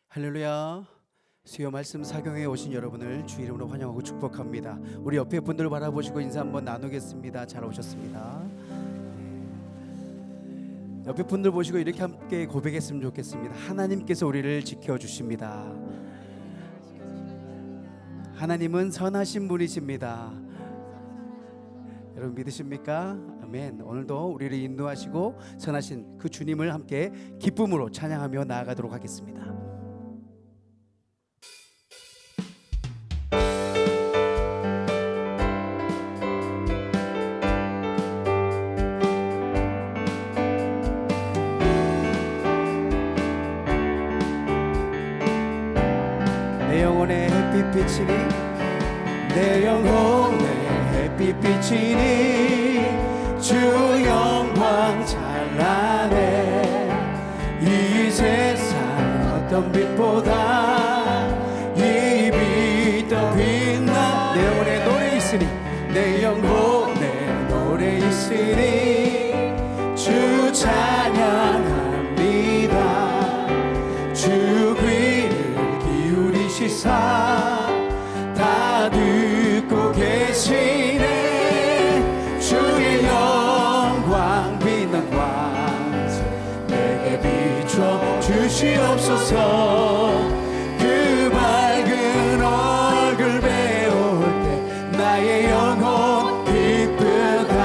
할렐루야. 수요 말씀 사경에 오신 여러분을 주 이름으로 환영하고 축복합니다. 우리 옆에 분들 바라보시고 인사 한번 나누겠습니다. 잘 오셨습니다. 옆에 분들 보시고 이렇게 함께 고백했으면 좋겠습니다. 하나님께서 우리를 지켜주십니다. 하나님은 선하신 분이십니다. 여러분 믿으십니까? 아멘. 오늘도 우리를 인도하시고 선하신 그 주님을 함께 기쁨으로 찬양하며 나아가도록 하겠습니다. 내 영혼의 햇빛 비치니 내 영혼의 햇빛 비치니 주 영광 찬란해. 이 세상 어떤 빛보다 이 빛 더 빛나. 내 영혼의 노래 있으니 내 영혼의 노래 있으니 주 찬양합니다. 주 귀를 기울이시사 다 듣고 계시네. 주의 영광 빛난 광채 내게 비춰 주시옵소서. 그 밝은 얼굴 배울 때 나의 영혼 기쁘다.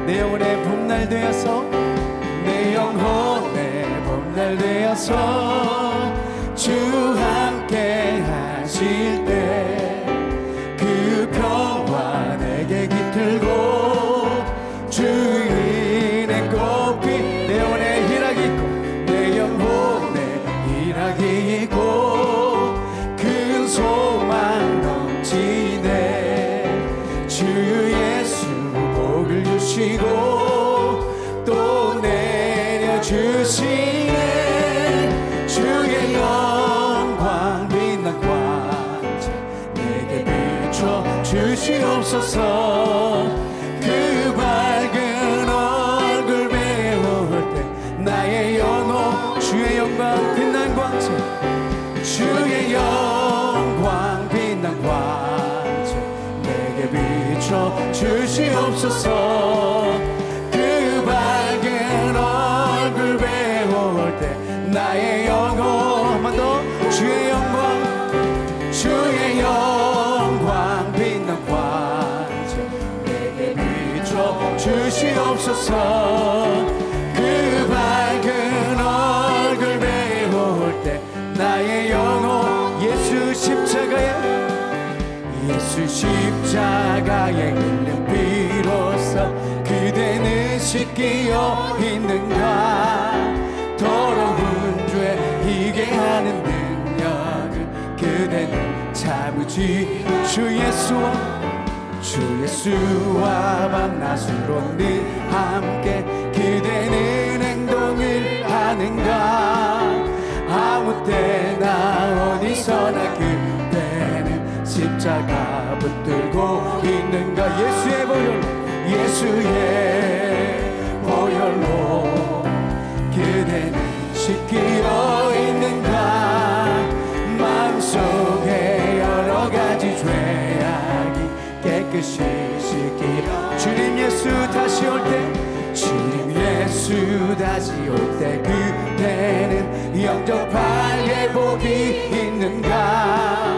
내 영혼의 봄날 되어서 내 영혼의 봄날 되어서 주 함께 하실 때 그 평화 내게 깃들고 주인의 꽃빛. 내 영혼에 희락이 있고 내 영혼에 희락이 있고 큰 소망 넘치네. 주 예수 복을 주시고 또 내려주시네. 주의 영광 빛난 광채 내게 비춰 주시옵소서. 그 밝은 얼굴 배울 때 나의 영혼 주의 영광 빛난 광채 주의 영광 빛난 광채 내게 비춰 주시옵소서. 그 밝은 얼굴 배울 때 나의 영혼 한 번 더 주의 영광 주의 영광 빛난 광채 내게 비춰 주시옵소서. 그 밝은 얼굴 배울 때 나의 영혼 예수 십자가에 흘린 피로써 그대는 씻기어 있는가. 더러운 죄 이게 하는 능력을 그대는 참으지. 주 예수와 밤낮으로 늘 함께 그대는 행동을 하는가. 아무 때나 어디서나 그대는 십자가 붙들고 있는가. 예수의 보혈로 그대는 씻기어 있는가. 마음속에 여러 가지 죄악이 깨끗이 씻기어. 주님 예수 다시 올 때 그대는 영접할 예복이 있는가.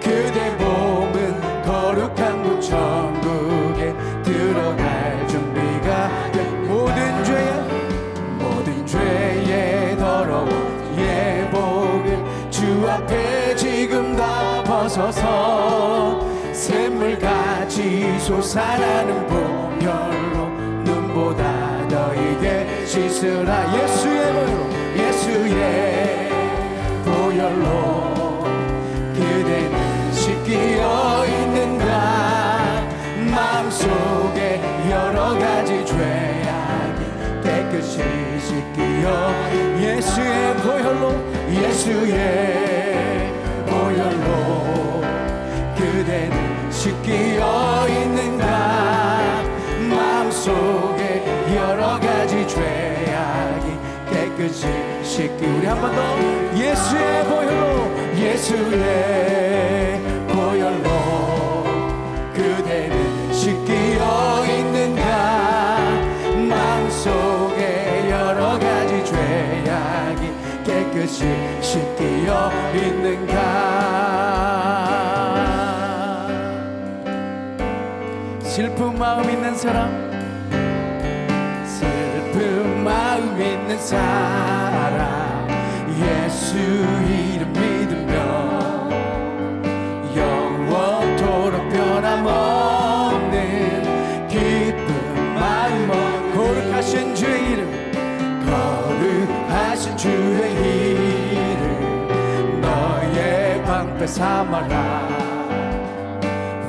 그대 몸은 거룩한 그 천국에 들어갈 준비가 된. 모든 죄의 더러운 예복을 주 앞에 지금 다 벗어서 샘물같이 솟아나는 보혈로 눈보다 너에게 씻으라. 예수의 보혈로 그대는 씻기어 있는가. 마음속에 여러 가지 죄악이 깨끗이 씻기어. 예수의 보혈로 그대는 씻기어 있는가. 마음속에 씻기 우리 한 번 더 예수의 보혈로 예수의 보혈로 그대를 씻기어 있는가 마음속에 여러 가지 죄악이 깨끗이 씻기어 있는가 슬픈 마음 있는 사람 슬픈 마음 있는 사람 예수 이름 믿으며 영원토록 변함없는 기쁜 마음 거룩하신 주의 이름 거룩하신 주의 이름 너의 방패 삼아라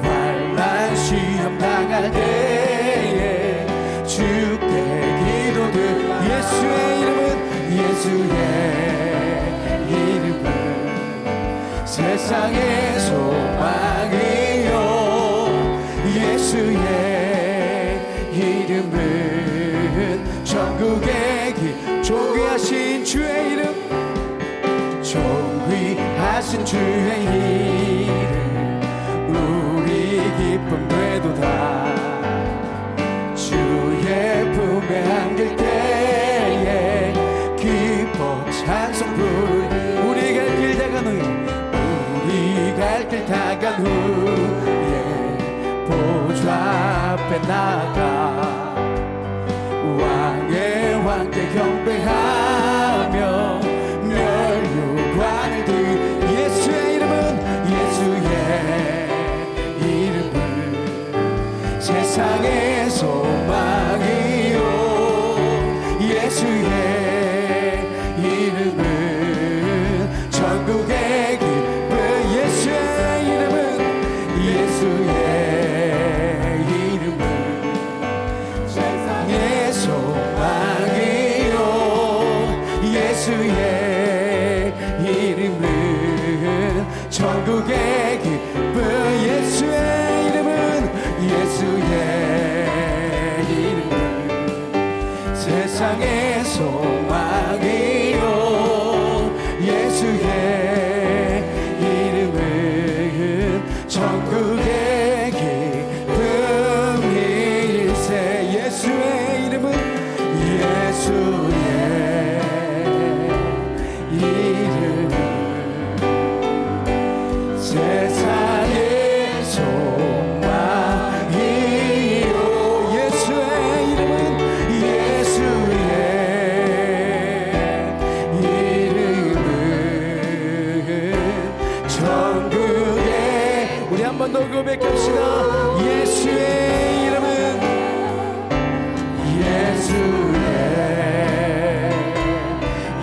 환난 시험 당할 때에 주께 기도들 예수의 이름은 예수의 이름은 세상의 소망이요 예수의 이름은 전국의 존귀하신 주의 이름 존귀하신 주의 이름 우리 기쁨 되도다 주의 품에 안길 때에 기뻐 찬송 부르 우리 갈 길 다간 후에 우리 갈 길 다간 후에 보좌 앞에 나가 왕의 왕께 경배하며 멸류관을 들 예수의 이름은 예수의 이름은 세상의 소망이요 예수의 이름은 전국의 기쁨 예수의 이름은 예수의 이름은 세상의 소망이요 예수의 이름은 전국의 기쁨 예수의 이름은 예수의 이름은 세상의 소망이요 예수의 이름은 전국의 기쁨일세 예수의 이름은 예수의 이름은 세상의 소망이요 예수의 이름은 예수의 이름은 천국의 우리 한 번 더 고백합시다 예수의 이름은 예수의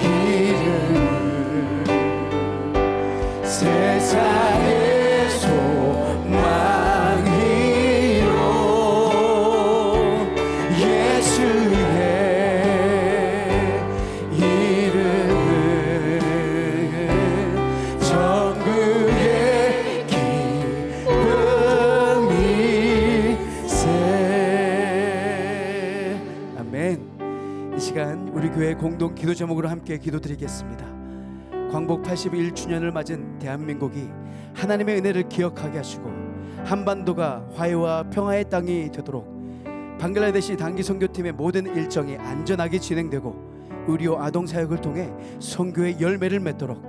이름은 세상의 소망이요 예수의 이름은 전국의 기쁨일세 아멘. 이 시간 우리 교회 공동 기도 제목으로 함께 기도드리겠습니다. 광복 81주년을 맞은 대한민국이 하나님의 은혜를 기억하게 하시고 한반도가 화해와 평화의 땅이 되도록 방글라데시 단기 선교팀의 모든 일정이 안전하게 진행되고 의료 아동 사역을 통해 선교의 열매를 맺도록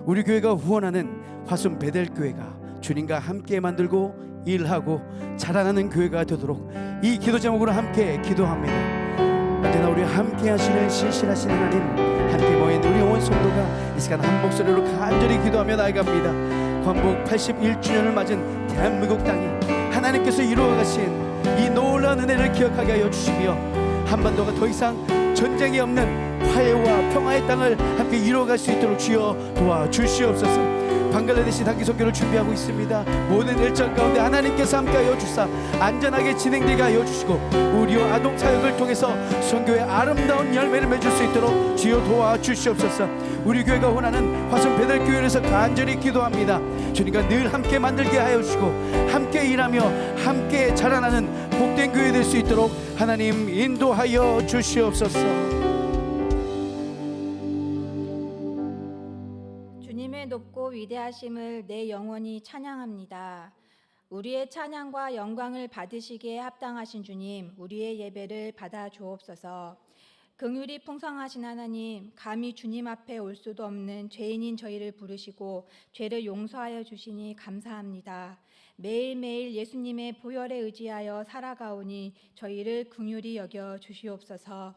우리 교회가 후원하는 화순 베델교회가 주님과 함께 만들고 일하고 자라나는 교회가 되도록 이 기도 제목으로 함께 기도합니다. 언제나 우리 함께 하시는 신실하신 하나님 함께 모인 우리 온 성도가 이 시간 한 목소리로 간절히 기도하며 나아갑니다. 광복 81주년을 맞은 대한민국 땅이 하나님께서 이루어 가신 이 놀라운 은혜를 기억하게 하여 주시며 한반도가 더 이상 전쟁이 없는 화해와 평화의 땅을 함께 이루어갈 수 있도록 주여 도와주시옵소서. 방글라데시 단기 선교를 준비하고 있습니다. 모든 일정 가운데 하나님께서 함께하여 주사 안전하게 진행되게 하여 주시고 우리와 아동 사역을 통해서 선교의 아름다운 열매를 맺을 수 있도록 주여 도와주시옵소서. 우리 교회가 원하는 화성 베델교회에서 간절히 기도합니다. 주님과 늘 함께 만들게 하여 주시고 함께 일하며 함께 자라나는 복된 교회 될 수 있도록 하나님 인도하여 주시옵소서. 위대하심을 내 영혼이 찬양합니다. 우리의 찬양과 영광을 받으시기에 합당하신 주님, 우리의 예배를 받아 주옵소서. 긍휼이 풍성하신 하나님, 감히 주님 앞에 올 수도 없는 죄인인 저희를 부르시고 죄를 용서하여 주시니 감사합니다. 매일매일 예수님의 보혈에 의지하여 살아가오니 저희를 긍휼히 여겨 주시옵소서.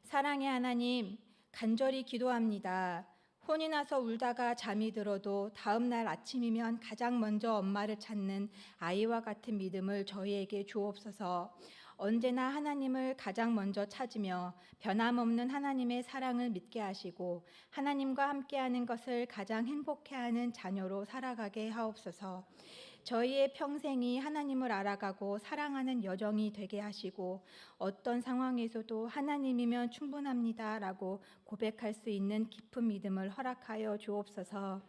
사랑의 하나님, 간절히 기도합니다. 혼이 나서 울다가 잠이 들어도 다음 날 아침이면 가장 먼저 엄마를 찾는 아이와 같은 믿음을 저희에게 주옵소서. 언제나 하나님을 가장 먼저 찾으며 변함없는 하나님의 사랑을 믿게 하시고 하나님과 함께하는 것을 가장 행복해하는 자녀로 살아가게 하옵소서. 저희의 평생이 하나님을 알아가고 사랑하는 여정이 되게 하시고 어떤 상황에서도 하나님이면 충분합니다라고 고백할 수 있는 깊은 믿음을 허락하여 주옵소서.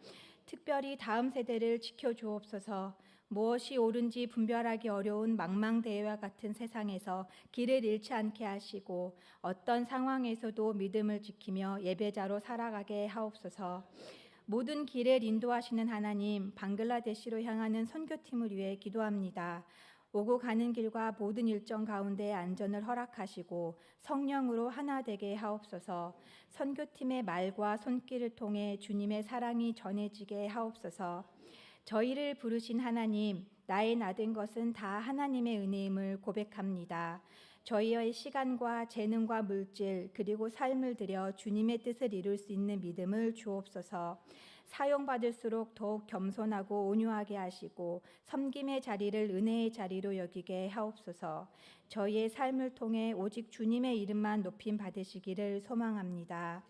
특별히 다음 세대를 지켜주옵소서. 무엇이 옳은지 분별하기 어려운 망망대해와 같은 세상에서 길을 잃지 않게 하시고 어떤 상황에서도 믿음을 지키며 예배자로 살아가게 하옵소서. 모든 길을 인도하시는 하나님, 방글라데시로 향하는 선교팀을 위해 기도합니다. 오고 가는 길과 모든 일정 가운데 안전을 허락하시고 성령으로 하나 되게 하옵소서. 선교팀의 말과 손길을 통해 주님의 사랑이 전해지게 하옵소서. 저희를 부르신 하나님, 나의 나된 것은 다 하나님의 은혜임을 고백합니다. 저희의 시간과 재능과 물질 그리고 삶을 들여 주님의 뜻을 이룰 수 있는 믿음을 주옵소서. 사용받을수록 더욱 겸손하고 온유하게 하시고 섬김의 자리를 은혜의 자리로 여기게 하옵소서. 저희의 삶을 통해 오직 주님의 이름만 높임 받으시기를 소망합니다.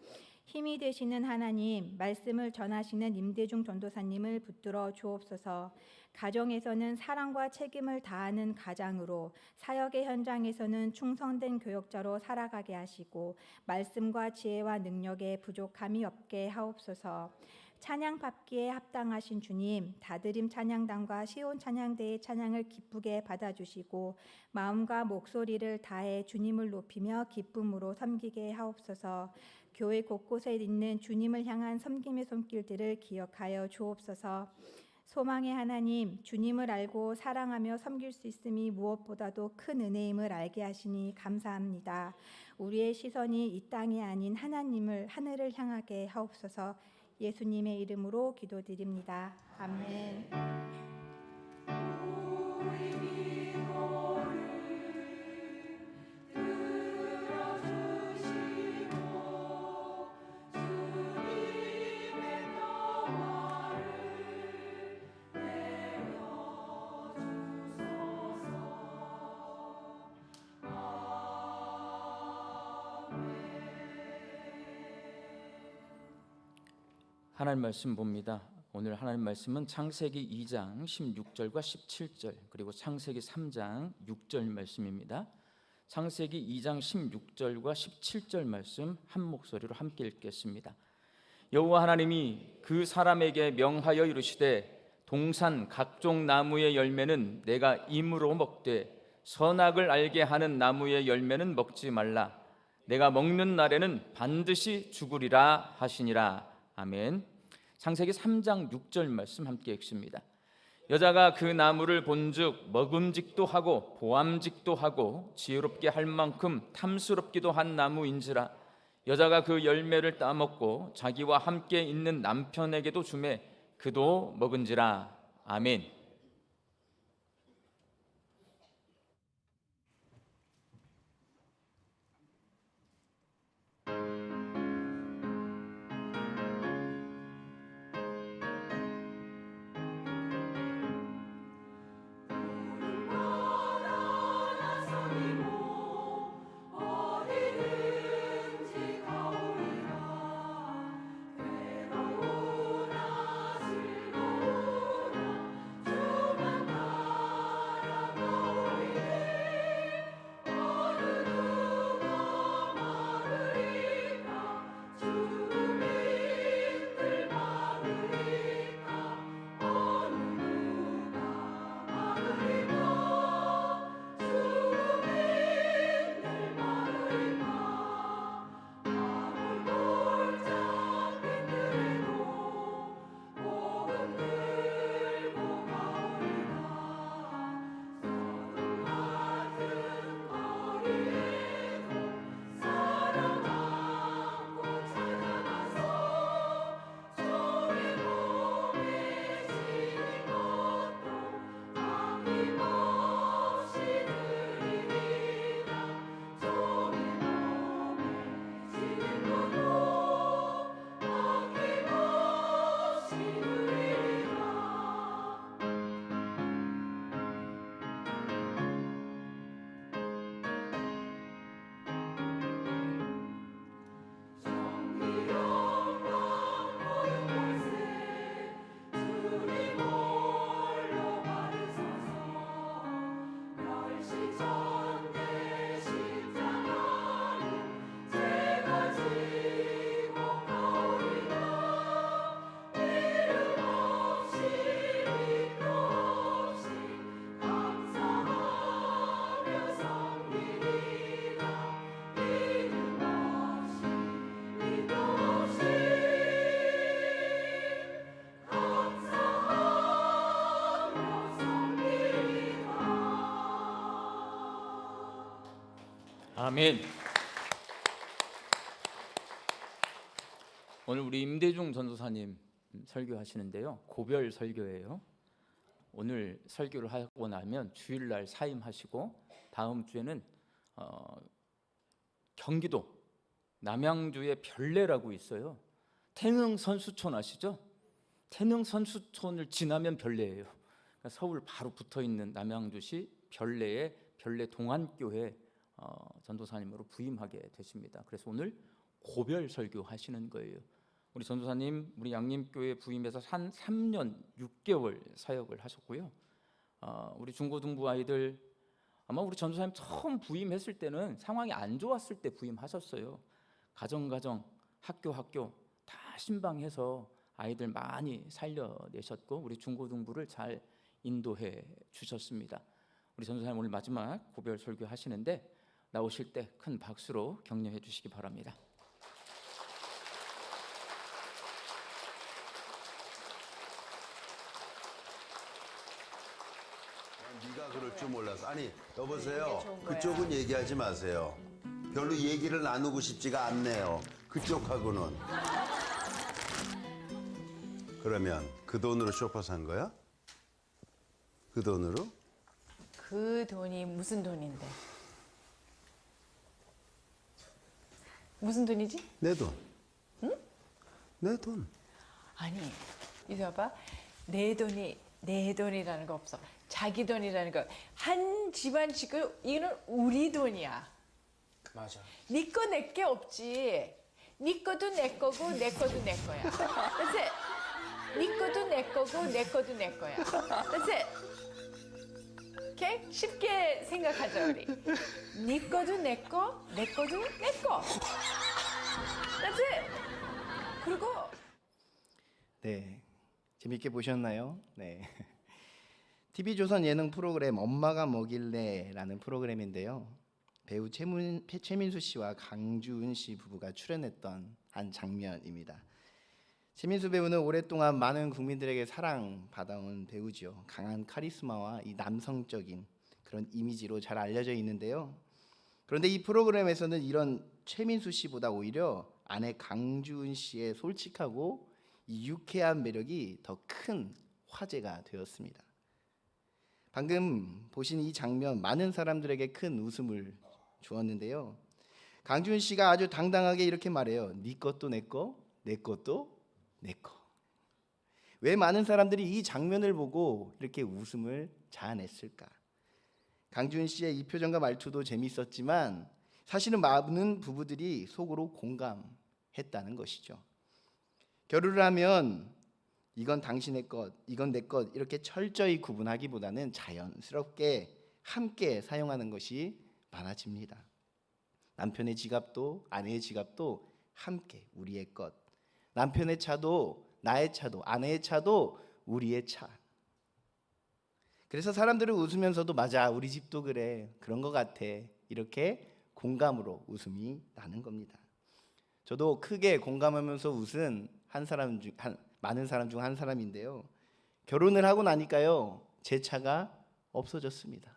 힘이 되시는 하나님, 말씀을 전하시는 임대중 전도사님을 붙들어 주옵소서. 가정에서는 사랑과 책임을 다하는 가장으로, 사역의 현장에서는 충성된 교역자로 살아가게 하시고 말씀과 지혜와 능력에 부족함이 없게 하옵소서. 찬양 받기에 합당하신 주님, 다드림 찬양단과 시온 찬양대의 찬양을 기쁘게 받아주시고 마음과 목소리를 다해 주님을 높이며 기쁨으로 섬기게 하옵소서. 교회 곳곳에 있는 주님을 향한 섬김의 손길들을 기억하여 주옵소서. 소망의 하나님, 주님을 알고 사랑하며 섬길 수 있음이 무엇보다도 큰 은혜임을 알게 하시니 감사합니다. 우리의 시선이 이 땅이 아닌 하늘을 향하게 하옵소서. 예수님의 이름으로 기도드립니다. 아멘. 하나님 말씀 봅니다. 오늘 하나님 말씀은 창세기 2장 16절과 17절 그리고 창세기 3장 6절 말씀입니다. 창세기 2장 16절과 17절 말씀 한 목소리로 함께 읽겠습니다. 여호와 하나님이 그 사람에게 명하여 이르시되 동산 각종 나무의 열매는 내가 임으로 먹되 선악을 알게 하는 나무의 열매는 먹지 말라. 내가 먹는 날에는 반드시 죽으리라 하시니라. 아멘. 창세기 3장 6절 말씀 함께 읽습니다. 여자가 그 나무를 본즉 먹음직도 하고 보암직도 하고 지혜롭게 할 만큼 탐스럽기도 한 나무인지라. 여자가 그 열매를 따먹고 자기와 함께 있는 남편에게도 주매 그도 먹은지라. 아멘. 즐거우나 아멘. 오늘 우리 임대중 전도사님 설교하시는데요. 고별 설교예요. 오늘 설교를 하고 나면 주일날 사임하시고 다음 주에는 경기도 남양주에 별내라고 있어요. 태릉 선수촌 아시죠? 태릉 선수촌을 지나면 별내예요. 그러니까 서울 바로 붙어 있는 남양주시 별내에 별내 동안교회 전도사님으로 부임하게 되십니다. 그래서 오늘 고별 설교 하시는 거예요. 우리 전도사님 우리 양림교회 부임해서 한 3년 6개월 사역을 하셨고요. 우리 중고등부 아이들 아마 우리 전도사님 처음 부임했을 때는 상황이 안 좋았을 때 부임하셨어요. 가정 학교 다 신방해서 아이들 많이 살려내셨고 우리 중고등부를 잘 인도해 주셨습니다. 우리 전도사님 오늘 마지막 고별 설교 하시는데 나오실 때 큰 박수로 격려해 주시기 바랍니다. 네가 그럴 줄 몰랐어. 아니 여보세요. 그쪽은 얘기하지 마세요. 별로 얘기를 나누고 싶지가 않네요. 그쪽하고는. 그러면 그 돈으로 쇼파 산 거야? 그 돈으로? 그 돈이 무슨 돈인데? 무슨 돈이지? 내 돈. 응? 내 돈. 아니, 이리 와봐. 내 돈이라는 거 없어. 자기 돈이라는 거. 한 집안식구 이거는 우리 돈이야. 맞아. 네 거 내 게 없지. 네 거도 내 거고 내 거도 내 거야. 그치? 네 거도 내 거고 내 거도 내 거야. 그치? 오케이? 쉽게 생각하자 우리. 네 거도 내 거, 내 거도 내 거. 그치? 그리고 네, 재밌게 보셨나요? 네. TV조선 예능 프로그램 엄마가 뭐길래라는 프로그램인데요. 배우 최민수 씨와 강주은 씨 부부가 출연했던 한 장면입니다. 최민수 배우는 오랫동안 많은 국민들에게 사랑받아온 배우죠. 강한 카리스마와 이 남성적인 그런 이미지로 잘 알려져 있는데요. 그런데 이 프로그램에서는 이런 최민수 씨보다 오히려 아내 강주은 씨의 솔직하고 이 유쾌한 매력이 더 큰 화제가 되었습니다. 방금 보신 이 장면 많은 사람들에게 큰 웃음을 주었는데요. 강주은 씨가 아주 당당하게 이렇게 말해요. 네 것도 내 거, 내 것도 내 거. 왜 많은 사람들이 이 장면을 보고 이렇게 웃음을 자아냈을까? 강주은 씨의 이 표정과 말투도 재밌었지만 사실은 많은 부부들이 속으로 공감했다는 것이죠. 결혼을 하면 이건 당신의 것, 이건 내 것 이렇게 철저히 구분하기보다는 자연스럽게 함께 사용하는 것이 많아집니다. 남편의 지갑도 아내의 지갑도 함께 우리의 것. 남편의 차도 나의 차도 아내의 차도 우리의 차. 그래서 사람들은 웃으면서도 맞아 우리 집도 그래 그런 것 같아 이렇게 공감으로 웃음이 나는 겁니다. 저도 크게 공감하면서 웃은 많은 사람 중 한 사람인데요. 결혼을 하고 나니까요 제 차가 없어졌습니다.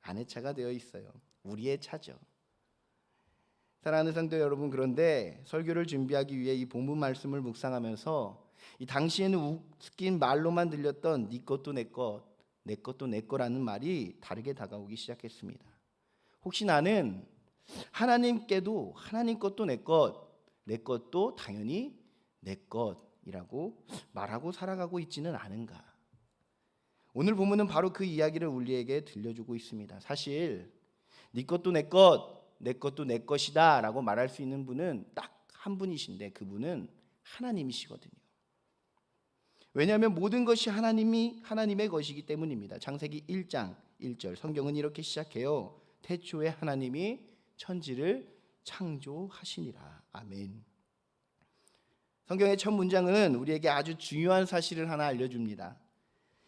아내 차가 되어 있어요. 우리의 차죠. 사랑하는 성도 여러분, 그런데 설교를 준비하기 위해 이 본문 말씀을 묵상하면서 이 당시에는 웃긴 말로만 들렸던 네 것도 내 것, 내 것도 내 거라는 말이 다르게 다가오기 시작했습니다. 혹시 나는 하나님께도 하나님 것도 내 것, 내 것도 당연히 내 것이라고 말하고 살아가고 있지는 않은가? 오늘 본문은 바로 그 이야기를 우리에게 들려주고 있습니다. 사실 네 것도 내 것, 내 것도 내 것이다 라고 말할 수 있는 분은 딱 한 분이신데 그분은 하나님이시거든요. 왜냐하면 모든 것이 하나님의 것이기 때문입니다. 창세기 1장 1절 성경은 이렇게 시작해요. 태초에 하나님이 천지를 창조하시니라. 아멘. 성경의 첫 문장은 우리에게 아주 중요한 사실을 하나 알려줍니다.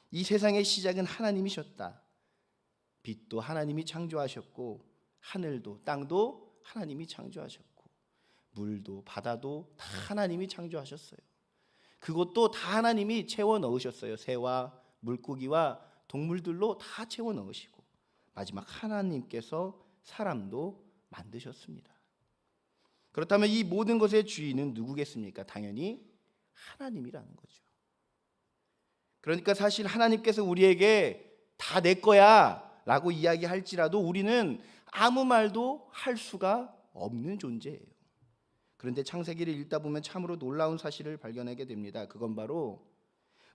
이 세상의 시작은 하나님이셨다. 빛도 하나님이 창조하셨고 하늘도 땅도 하나님이 창조하셨고 물도 바다도 다 하나님이 창조하셨어요. 그것도 다 하나님이 채워 넣으셨어요. 새와 물고기와 동물들로 다 채워 넣으시고 마지막 하나님께서 사람도 만드셨습니다. 그렇다면 이 모든 것의 주인은 누구겠습니까? 당연히 하나님이라는 거죠. 그러니까 사실 하나님께서 우리에게 다 내 거야 라고 이야기할지라도 우리는 아무 말도 할 수가 없는 존재예요. 그런데 창세기를 읽다 보면 참으로 놀라운 사실을 발견하게 됩니다. 그건 바로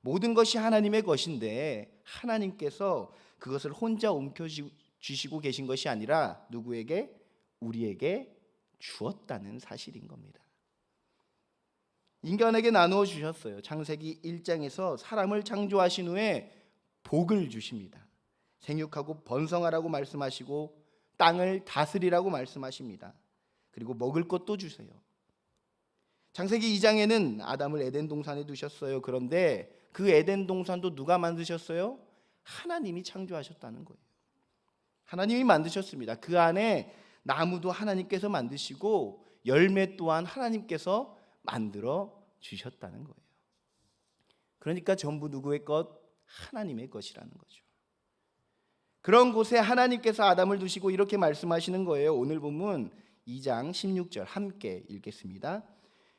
모든 것이 하나님의 것인데 하나님께서 그것을 혼자 옮겨주시고 계신 것이 아니라 누구에게? 우리에게 주었다는 사실인 겁니다. 인간에게 나누어 주셨어요. 창세기 1장에서 사람을 창조하신 후에 복을 주십니다. 생육하고 번성하라고 말씀하시고 땅을 다스리라고 말씀하십니다. 그리고 먹을 것도 주세요. 창세기 2장에는 아담을 에덴 동산에 두셨어요. 그런데 그 에덴 동산도 누가 만드셨어요? 하나님이 창조하셨다는 거예요. 하나님이 만드셨습니다. 그 안에 나무도 하나님께서 만드시고 열매 또한 하나님께서 만들어 주셨다는 거예요. 그러니까 전부 누구의 것? 하나님의 것이라는 거죠. 그런 곳에 하나님께서 아담을 두시고 이렇게 말씀하시는 거예요. 오늘 본문 2장 16절 함께 읽겠습니다.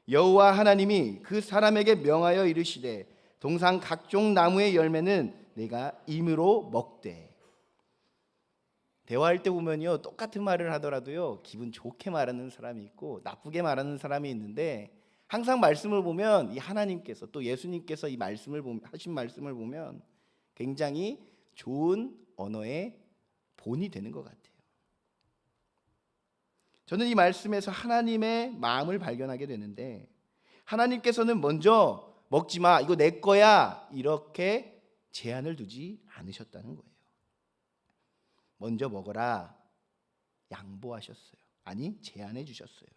여호와 하나님이 그 사람에게 명하여 이르시되 동산 각종 나무의 열매는 내가 임으로 먹되. 대화할 때 보면요, 똑같은 말을 하더라도요 기분 좋게 말하는 사람이 있고 나쁘게 말하는 사람이 있는데 항상 말씀을 보면 이 하나님께서 또 예수님께서 이 말씀을 하신 말씀을 보면 굉장히 좋은 언어의 본이 되는 것 같아요. 저는 이 말씀에서 하나님의 마음을 발견하게 되는데 하나님께서는 먼저 먹지 마, 이거 내 거야 이렇게 제한을 두지 않으셨다는 거예요. 먼저 먹어라 양보하셨어요. 아니 제한해 주셨어요.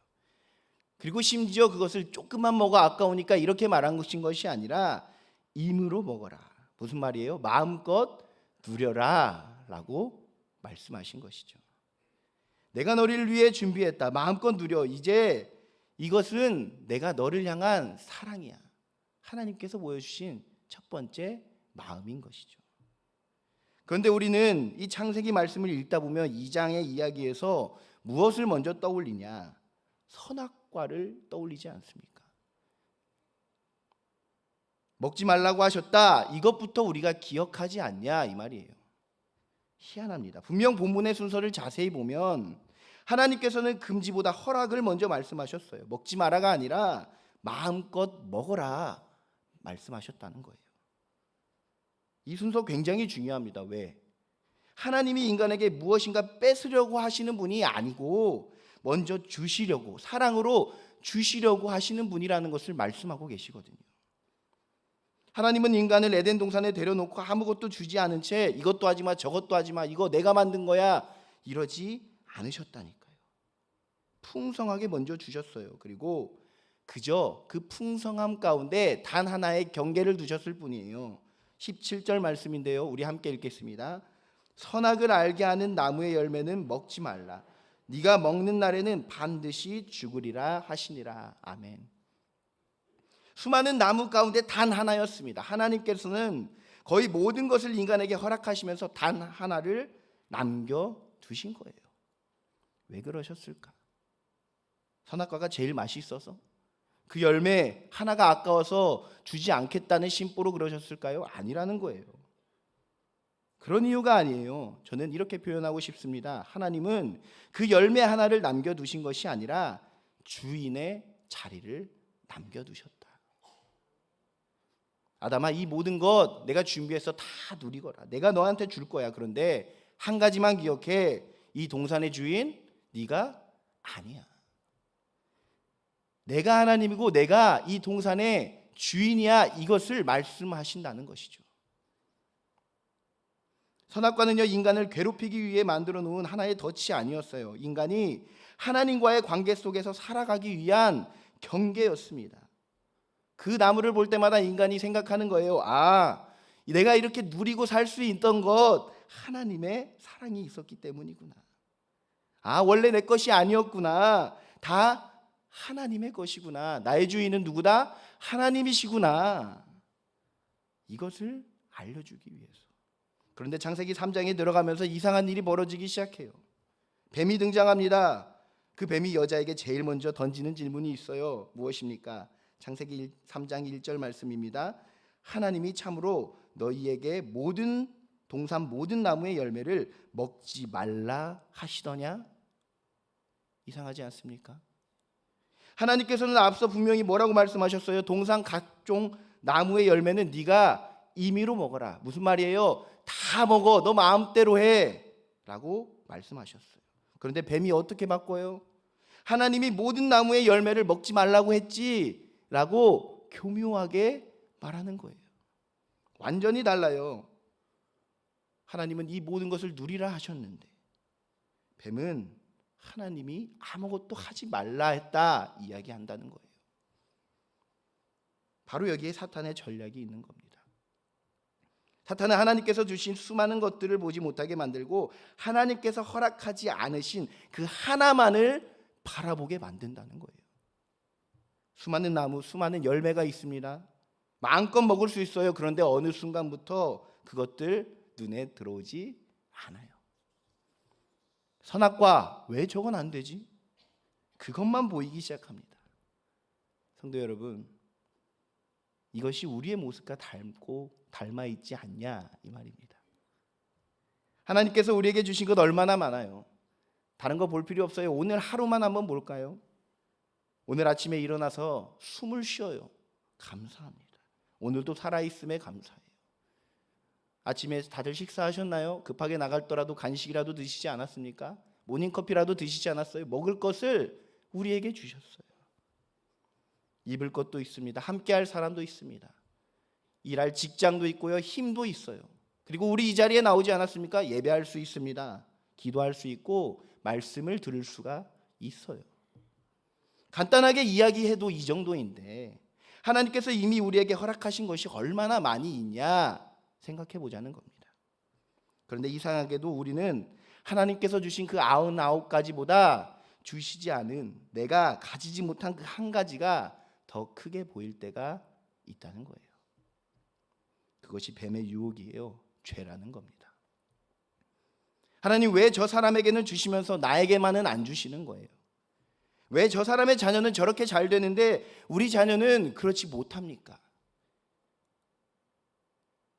그리고 심지어 그것을 조금만 먹어 아까우니까 이렇게 말한 것이 아니라 임으로 먹어라. 무슨 말이에요? 마음껏 누려라 라고 말씀하신 것이죠. 내가 너를 위해 준비했다. 마음껏 누려. 이제 이것은 내가 너를 향한 사랑이야. 하나님께서 보여주신 첫 번째 마음인 것이죠. 그런데 우리는 이 창세기 말씀을 읽다 보면 2장의 이야기에서 무엇을 먼저 떠올리냐? 선악과를 떠올리지 않습니까? 먹지 말라고 하셨다. 이것부터 우리가 기억하지 않냐 이 말이에요. 희한합니다. 분명 본문의 순서를 자세히 보면 하나님께서는 금지보다 허락을 먼저 말씀하셨어요. 먹지 마라가 아니라 마음껏 먹어라 말씀하셨다는 거예요. 이 순서 굉장히 중요합니다. 왜? 하나님이 인간에게 무엇인가 뺏으려고 하시는 분이 아니고 먼저 주시려고, 사랑으로 주시려고 하시는 분이라는 것을 말씀하고 계시거든요. 하나님은 인간을 에덴 동산에 데려놓고 아무것도 주지 않은 채 이것도 하지 마 저것도 하지 마 이거 내가 만든 거야 이러지 않으셨다니까요. 풍성하게 먼저 주셨어요. 그리고 그저 그 풍성함 가운데 단 하나의 경계를 두셨을 뿐이에요. 17절 말씀인데요. 우리 함께 읽겠습니다. 선악을 알게 하는 나무의 열매는 먹지 말라. 네가 먹는 날에는 반드시 죽으리라 하시니라. 아멘. 수많은 나무 가운데 단 하나였습니다. 하나님께서는 거의 모든 것을 인간에게 허락하시면서 단 하나를 남겨두신 거예요. 왜 그러셨을까? 선악과가 제일 맛있어서? 그 열매 하나가 아까워서 주지 않겠다는 심보로 그러셨을까요? 아니라는 거예요. 그런 이유가 아니에요. 저는 이렇게 표현하고 싶습니다. 하나님은 그 열매 하나를 남겨두신 것이 아니라 주인의 자리를 남겨두셨다. 아담아, 이 모든 것 내가 준비해서 다 누리거라. 내가 너한테 줄 거야. 그런데 한 가지만 기억해. 이 동산의 주인 네가 아니야. 내가 하나님이고 내가 이 동산의 주인이야. 이것을 말씀하신다는 것이죠. 선악과는요, 인간을 괴롭히기 위해 만들어 놓은 하나의 덫이 아니었어요. 인간이 하나님과의 관계 속에서 살아가기 위한 경계였습니다. 그 나무를 볼 때마다 인간이 생각하는 거예요. 아, 내가 이렇게 누리고 살 수 있던 것 하나님의 사랑이 있었기 때문이구나. 아, 원래 내 것이 아니었구나. 다 하나님의 것이구나. 나의 주인은 누구다? 하나님이시구나. 이것을 알려주기 위해서. 그런데 창세기 3장에 들어가면서 이상한 일이 벌어지기 시작해요. 뱀이 등장합니다. 그 뱀이 여자에게 제일 먼저 던지는 질문이 있어요. 무엇입니까? 창세기 3장 1절 말씀입니다. 하나님이 참으로 너희에게 모든 동산 모든 나무의 열매를 먹지 말라 하시더냐? 이상하지 않습니까? 하나님께서는 앞서 분명히 뭐라고 말씀하셨어요? 동산 각종 나무의 열매는 네가 임의로 먹어라. 무슨 말이에요? 다 먹어. 너 마음대로 해. 라고 말씀하셨어요. 그런데 뱀이 어떻게 바꿔요? 하나님이 모든 나무의 열매를 먹지 말라고 했지 라고 교묘하게 말하는 거예요. 완전히 달라요. 하나님은 이 모든 것을 누리라 하셨는데 뱀은 하나님이 아무것도 하지 말라 했다 이야기한다는 거예요. 바로 여기에 사탄의 전략이 있는 겁니다. 사탄은 하나님께서 주신 수많은 것들을 보지 못하게 만들고 하나님께서 허락하지 않으신 그 하나만을 바라보게 만든다는 거예요. 수많은 나무, 수많은 열매가 있습니다. 마음껏 먹을 수 있어요. 그런데 어느 순간부터 그것들 눈에 들어오지 않아요. 선악과 왜 저건 안 되지? 그것만 보이기 시작합니다. 성도 여러분, 이것이 우리의 모습과 닮아 있지 않냐 이 말입니다. 하나님께서 우리에게 주신 것 얼마나 많아요. 다른 거 볼 필요 없어요. 오늘 하루만 한번 볼까요? 오늘 아침에 일어나서 숨을 쉬어요. 감사합니다. 오늘도 살아있음에 감사해요. 아침에 다들 식사하셨나요? 급하게 나갈더라도 간식이라도 드시지 않았습니까? 모닝커피라도 드시지 않았어요? 먹을 것을 우리에게 주셨어요. 입을 것도 있습니다. 함께할 사람도 있습니다. 일할 직장도 있고요. 힘도 있어요. 그리고 우리 이 자리에 나오지 않았습니까? 예배할 수 있습니다. 기도할 수 있고 말씀을 들을 수가 있어요. 간단하게 이야기해도 이 정도인데 하나님께서 이미 우리에게 허락하신 것이 얼마나 많이 있냐 생각해 보자는 겁니다. 그런데 이상하게도 우리는 하나님께서 주신 그 99가지보다 주시지 않은 내가 가지지 못한 그 한 가지가 더 크게 보일 때가 있다는 거예요. 그것이 뱀의 유혹이에요. 죄라는 겁니다. 하나님 왜 저 사람에게는 주시면서 나에게만은 안 주시는 거예요? 왜 저 사람의 자녀는 저렇게 잘 되는데 우리 자녀는 그렇지 못합니까?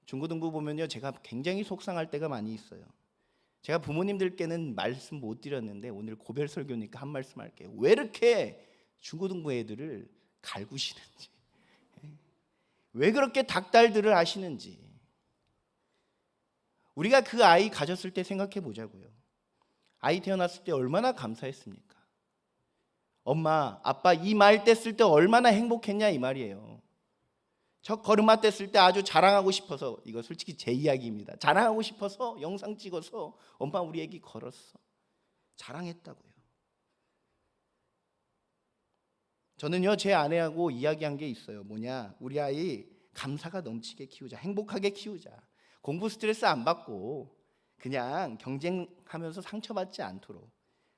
중고등부 보면요, 제가 굉장히 속상할 때가 많이 있어요. 제가 부모님들께는 말씀 못 드렸는데 오늘 고별 설교니까 한 말씀 할게요. 왜 이렇게 중고등부 애들을 갈구시는지, 왜 그렇게 닭달들을 하시는지 우리가 그 아이 가졌을 때 생각해 보자고요. 아이 태어났을 때 얼마나 감사했습니까? 엄마, 아빠 이 말 뗐을 때 얼마나 행복했냐 이 말이에요. 저 걸음마 뗐을 때 아주 자랑하고 싶어서, 이거 솔직히 제 이야기입니다. 자랑하고 싶어서 영상 찍어서 엄마 우리 애기 걸었어. 자랑했다고요. 저는요 제 아내하고 이야기한 게 있어요. 뭐냐, 우리 아이 감사가 넘치게 키우자, 행복하게 키우자, 공부 스트레스 안 받고 그냥 경쟁하면서 상처받지 않도록,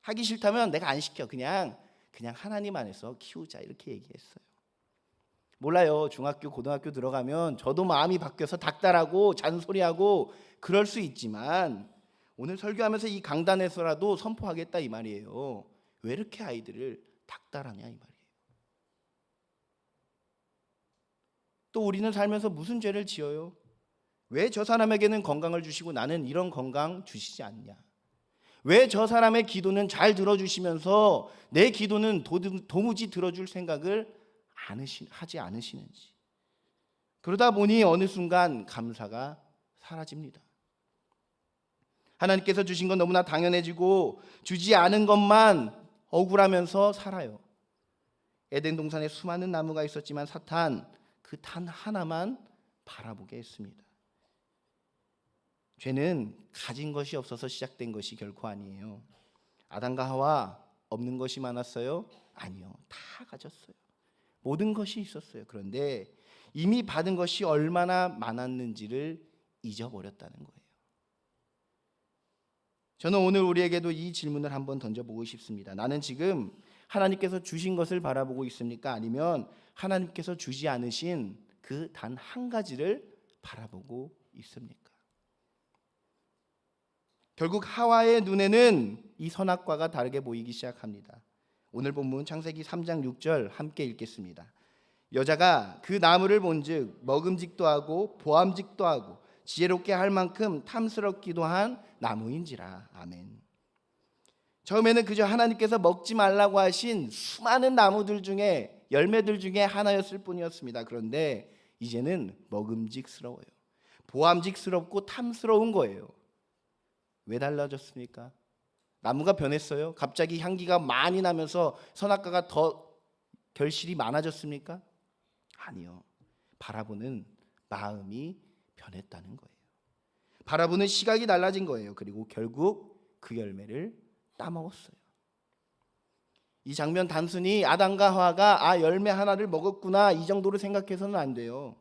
하기 싫다면 내가 안 시켜, 그냥 하나님 안에서 키우자, 이렇게 얘기했어요. 몰라요, 중학교 고등학교 들어가면 저도 마음이 바뀌어서 닥달하고 잔소리하고 그럴 수 있지만 오늘 설교하면서 이 강단에서라도 선포하겠다 이 말이에요. 왜 이렇게 아이들을 닥달하냐 이 말이에요. 또 우리는 살면서 무슨 죄를 지어요? 왜 저 사람에게는 건강을 주시고 나는 이런 건강 주시지 않냐? 왜 저 사람의 기도는 잘 들어주시면서 내 기도는 도무지 들어줄 생각을 하지 않으시는지. 그러다 보니 어느 순간 감사가 사라집니다. 하나님께서 주신 건 너무나 당연해지고 주지 않은 것만 억울하면서 살아요. 에덴 동산에 수많은 나무가 있었지만 사탄 그 단 하나만 바라보게 했습니다. 죄는 가진 것이 없어서 시작된 것이 결코 아니에요. 아담과 하와 없는 것이 많았어요? 아니요, 다 가졌어요. 모든 것이 있었어요. 그런데 이미 받은 것이 얼마나 많았는지를 잊어버렸다는 거예요. 저는 오늘 우리에게도 이 질문을 한번 던져보고 싶습니다. 나는 지금 하나님께서 주신 것을 바라보고 있습니까? 아니면 하나님께서 주지 않으신 그 단 한 가지를 바라보고 있습니까? 결국 하와의 눈에는 이 선악과가 다르게 보이기 시작합니다. 오늘 본문 창세기 3장 6절 함께 읽겠습니다. 여자가 그 나무를 본즉 먹음직도 하고 보암직도 하고 지혜롭게 할 만큼 탐스럽기도 한 나무인지라. 아멘. 처음에는 그저 하나님께서 먹지 말라고 하신 수많은 나무들 중에 열매들 중에 하나였을 뿐이었습니다. 그런데 이제는 먹음직스러워요. 보암직스럽고 탐스러운 거예요. 왜 달라졌습니까? 나무가 변했어요? 갑자기 향기가 많이 나면서 선악과가 더 결실이 많아졌습니까? 아니요. 바라보는 마음이 변했다는 거예요. 바라보는 시각이 달라진 거예요. 그리고 결국 그 열매를 따먹었어요. 이 장면 단순히 아담과 하와가 열매 하나를 먹었구나 이 정도로 생각해서는 안 돼요.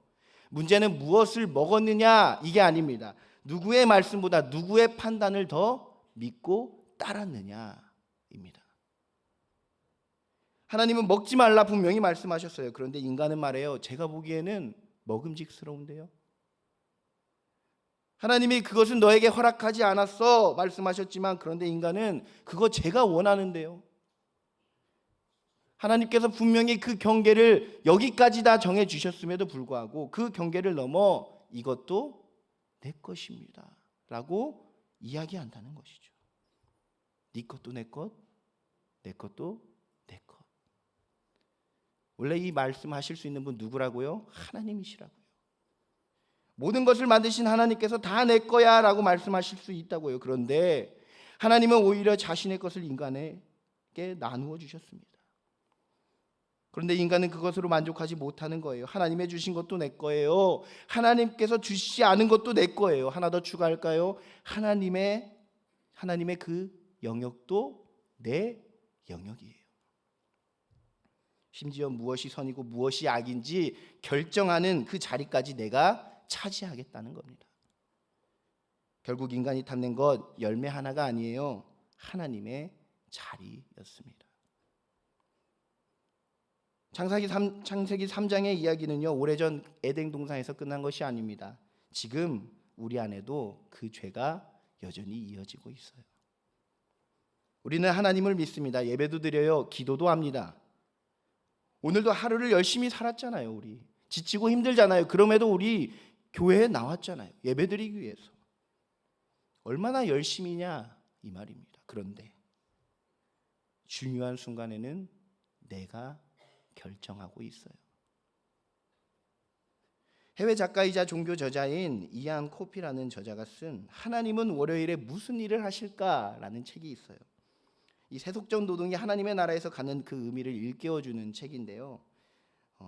문제는 무엇을 먹었느냐 이게 아닙니다. 누구의 말씀보다 누구의 판단을 더 믿고 따랐느냐입니다. 하나님은 먹지 말라 분명히 말씀하셨어요. 그런데 인간은 말해요. 제가 보기에는 먹음직스러운데요. 하나님이 그것은 너에게 허락하지 않았어 말씀하셨지만 그런데 인간은 그거 제가 원하는데요. 하나님께서 분명히 그 경계를 여기까지 다 정해 주셨음에도 불구하고 그 경계를 넘어 이것도 내 것입니다 라고 이야기한다는 것이죠. 네 것도 내 것, 내 것도 내 것. 원래 이 말씀하실 수 있는 분 누구라고요? 하나님이시라고요. 모든 것을 만드신 하나님께서 다 내 거야 라고 말씀하실 수 있다고요. 그런데 하나님은 오히려 자신의 것을 인간에게 나누어 주셨습니다. 그런데 인간은 그것으로 만족하지 못하는 거예요. 하나님의 주신 것도 내 거예요. 하나님께서 주시지 않은 것도 내 거예요. 하나 더 추가할까요? 하나님의 그 영역도 내 영역이에요. 심지어 무엇이 선이고 무엇이 악인지 결정하는 그 자리까지 내가 차지하겠다는 겁니다. 결국 인간이 탐낸 것 열매 하나가 아니에요. 하나님의 자리였습니다. 창세기 3장의 이야기는요, 오래전 에덴 동산에서 끝난 것이 아닙니다. 지금 우리 안에도 그 죄가 여전히 이어지고 있어요. 우리는 하나님을 믿습니다. 예배도 드려요. 기도도 합니다. 오늘도 하루를 열심히 살았잖아요. 우리 지치고 힘들잖아요. 그럼에도 우리 교회에 나왔잖아요. 예배드리기 위해서. 얼마나 열심히냐 이 말입니다. 그런데 중요한 순간에는 내가 결정하고 있어요. 해외 작가이자 종교 저자인 이안 코피라는 저자가 쓴 하나님은 월요일에 무슨 일을 하실까라는 책이 있어요. 이 세속적 노동이 하나님의 나라에서 가는 그 의미를 일깨워주는 책인데요.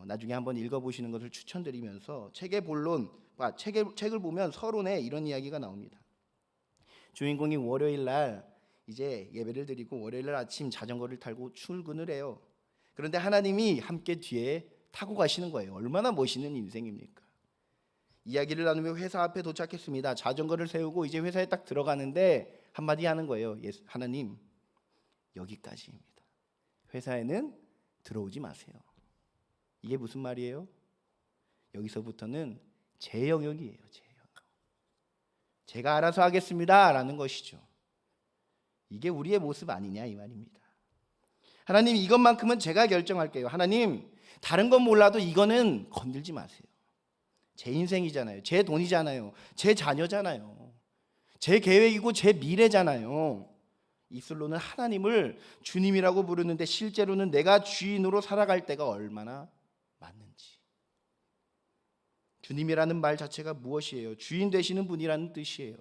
나중에 한번 읽어보시는 것을 추천드리면서 책의 본론, 책을 보면 서론에 이런 이야기가 나옵니다. 주인공이 월요일 날 이제 예배를 드리고 월요일 날 아침 자전거를 타고 출근을 해요. 그런데 하나님이 함께 뒤에 타고 가시는 거예요. 얼마나 멋있는 인생입니까? 이야기를 나누며 회사 앞에 도착했습니다. 자전거를 세우고 이제 회사에 딱 들어가는데 한마디 하는 거예요. 하나님, 여기까지입니다. 회사에는 들어오지 마세요. 이게 무슨 말이에요? 여기서부터는 제 영역이에요. 제 영역. 제가 알아서 하겠습니다 라는 것이죠. 이게 우리의 모습 아니냐 이 말입니다. 하나님, 이것만큼은 제가 결정할게요. 하나님, 다른 건 몰라도 이거는 건들지 마세요. 제 인생이잖아요. 제 돈이잖아요. 제 자녀잖아요. 제 계획이고 제 미래잖아요. 입술로는 하나님을 주님이라고 부르는데 실제로는 내가 주인으로 살아갈 때가 얼마나 많는지. 주님이라는 말 자체가 무엇이에요? 주인 되시는 분이라는 뜻이에요.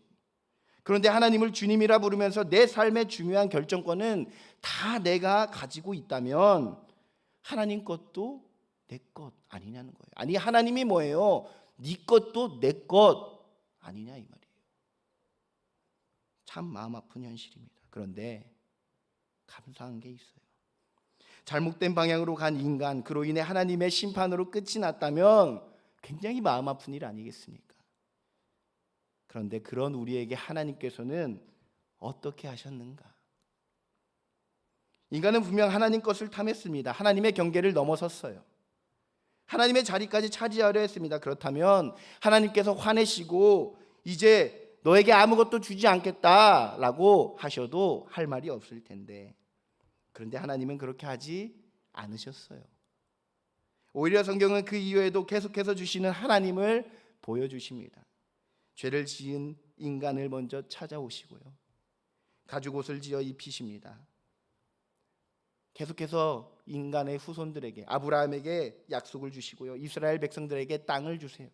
그런데 하나님을 주님이라 부르면서 내 삶의 중요한 결정권은 다 내가 가지고 있다면 하나님 것도 내 것 아니냐는 거예요. 아니, 하나님이 뭐예요? 네 것도 내 것 아니냐 이 말이에요. 참 마음 아픈 현실입니다. 그런데 감사한 게 있어요. 잘못된 방향으로 간 인간, 그로 인해 하나님의 심판으로 끝이 났다면 굉장히 마음 아픈 일 아니겠습니까? 그런데 그런 우리에게 하나님께서는 어떻게 하셨는가? 인간은 분명 하나님 것을 탐했습니다. 하나님의 경계를 넘어섰어요. 하나님의 자리까지 차지하려 했습니다. 그렇다면 하나님께서 화내시고 이제 너에게 아무것도 주지 않겠다라고 하셔도 할 말이 없을 텐데, 그런데 하나님은 그렇게 하지 않으셨어요. 오히려 성경은 그 이후에도 계속해서 주시는 하나님을 보여주십니다. 죄를 지은 인간을 먼저 찾아오시고요, 가죽옷을 지어 입히십니다. 계속해서 인간의 후손들에게, 아브라함에게 약속을 주시고요, 이스라엘 백성들에게 땅을 주세요.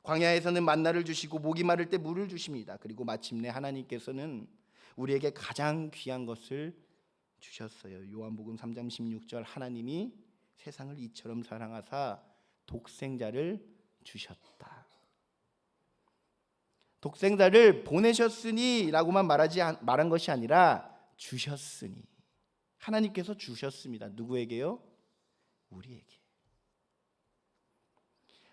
광야에서는 만나를 주시고 목이 마를 때 물을 주십니다. 그리고 마침내 하나님께서는 우리에게 가장 귀한 것을 주셨어요. 요한복음 3장 16절, 하나님이 세상을 이처럼 사랑하사 독생자를 주셨다. 독생자를 보내셨으니 라고만 말한 것이 아니라 주셨으니, 하나님께서 주셨습니다. 누구에게요? 우리에게.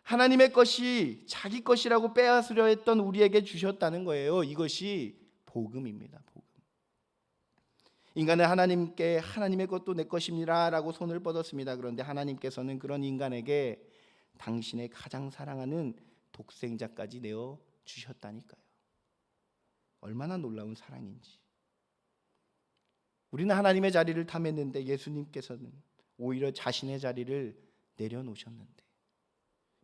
하나님의 것이 자기 것이라고 빼앗으려 했던 우리에게 주셨다는 거예요. 이것이 복음입니다. 복음. 인간은 하나님께 하나님의 것도 내 것입니다 라고 손을 뻗었습니다. 그런데 하나님께서는 그런 인간에게 당신의 가장 사랑하는 독생자까지 내어 주셨다니까요. 얼마나 놀라운 사랑인지. 우리는 하나님의 자리를 탐했는데 예수님께서는 오히려 자신의 자리를 내려놓으셨는데,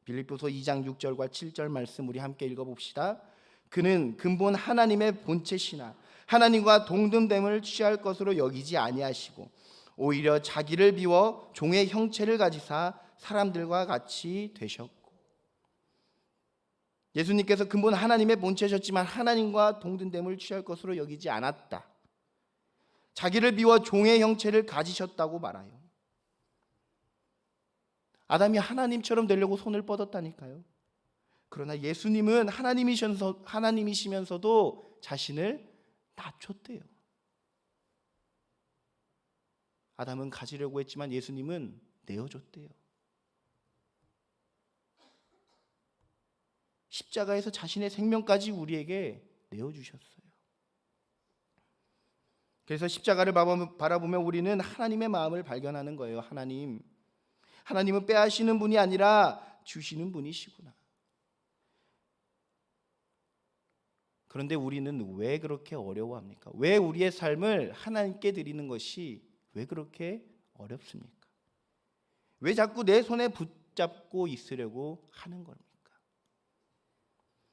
빌립보서 2장 6절과 7절 말씀 우리 함께 읽어봅시다. 그는 근본 하나님의 본체시나 하나님과 동등됨을 취할 것으로 여기지 아니하시고 오히려 자기를 비워 종의 형체를 가지사 사람들과 같이 되셨고, 예수님께서 근본 하나님의 본체셨지만 하나님과 동등됨을 취할 것으로 여기지 않았다. 자기를 비워 종의 형체를 가지셨다고 말하요. 아담이 하나님처럼 되려고 손을 뻗었다니까요. 그러나 예수님은 하나님이시면서도 자신을 낮췄대요. 아담은 가지려고 했지만 예수님은 내어줬대요. 십자가에서 자신의 생명까지 우리에게 내어주셨어요. 그래서 십자가를 바라보면 우리는 하나님의 마음을 발견하는 거예요. 하나님은 빼앗기는 분이 아니라 주시는 분이시구나. 그런데 우리는 왜 그렇게 어려워합니까? 왜 우리의 삶을 하나님께 드리는 것이 왜 그렇게 어렵습니까? 왜 자꾸 내 손에 붙잡고 있으려고 하는 겁니까?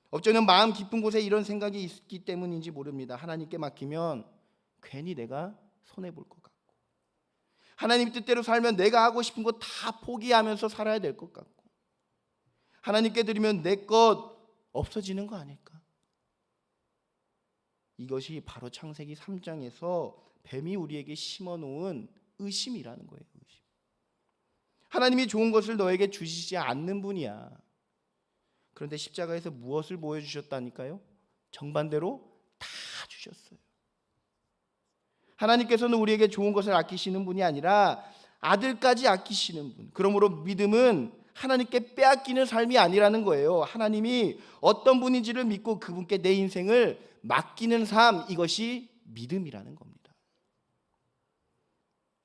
어쩌면 마음 깊은 곳에 이런 생각이 있기 때문인지 모릅니다. 하나님께 맡기면 괜히 내가 손해볼 것 같고, 하나님 뜻대로 살면 내가 하고 싶은 거 다 포기하면서 살아야 될 것 같고, 하나님께 드리면 내 것 없어지는 거 아닐까? 이것이 바로 창세기 3장에서 뱀이 우리에게 심어놓은 의심이라는 거예요. 의심. 하나님이 좋은 것을 너에게 주시지 않는 분이야. 그런데 십자가에서 무엇을 보여주셨다니까요? 정반대로 다 주셨어요. 하나님께서는 우리에게 좋은 것을 아끼시는 분이 아니라 아들까지 아끼시는 분. 그러므로 믿음은 하나님께 빼앗기는 삶이 아니라는 거예요. 하나님이 어떤 분인지를 믿고 그분께 내 인생을 맡기는 삶, 이것이 믿음이라는 겁니다.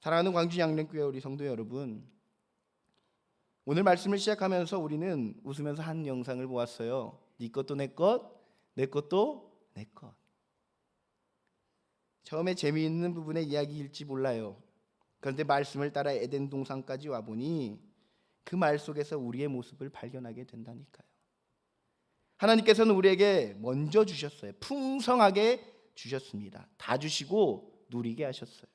사랑하는 광주 양림교회 우리 성도 여러분, 오늘 말씀을 시작하면서 우리는 웃으면서 한 영상을 보았어요. 네 것도 내 것, 내 것도 내 것. 처음에 재미있는 부분의 이야기일지 몰라요. 그런데 말씀을 따라 에덴 동산까지 와보니 그 말 속에서 우리의 모습을 발견하게 된다니까요. 하나님께서는 우리에게 먼저 주셨어요. 풍성하게 주셨습니다. 다 주시고 누리게 하셨어요.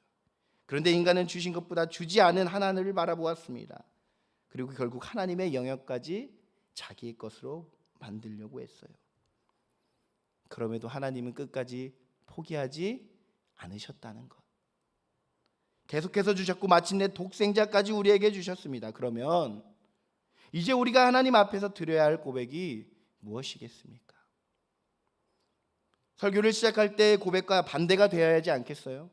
그런데 인간은 주신 것보다 주지 않은 하나님을 바라보았습니다. 그리고 결국 하나님의 영역까지 자기의 것으로 만들려고 했어요. 그럼에도 하나님은 끝까지 포기하지 않으셨다는 것. 계속해서 주셨고 마침내 독생자까지 우리에게 주셨습니다. 그러면 이제 우리가 하나님 앞에서 드려야 할 고백이 무엇이겠습니까? 설교를 시작할 때 고백과 반대가 되어야 하지 않겠어요?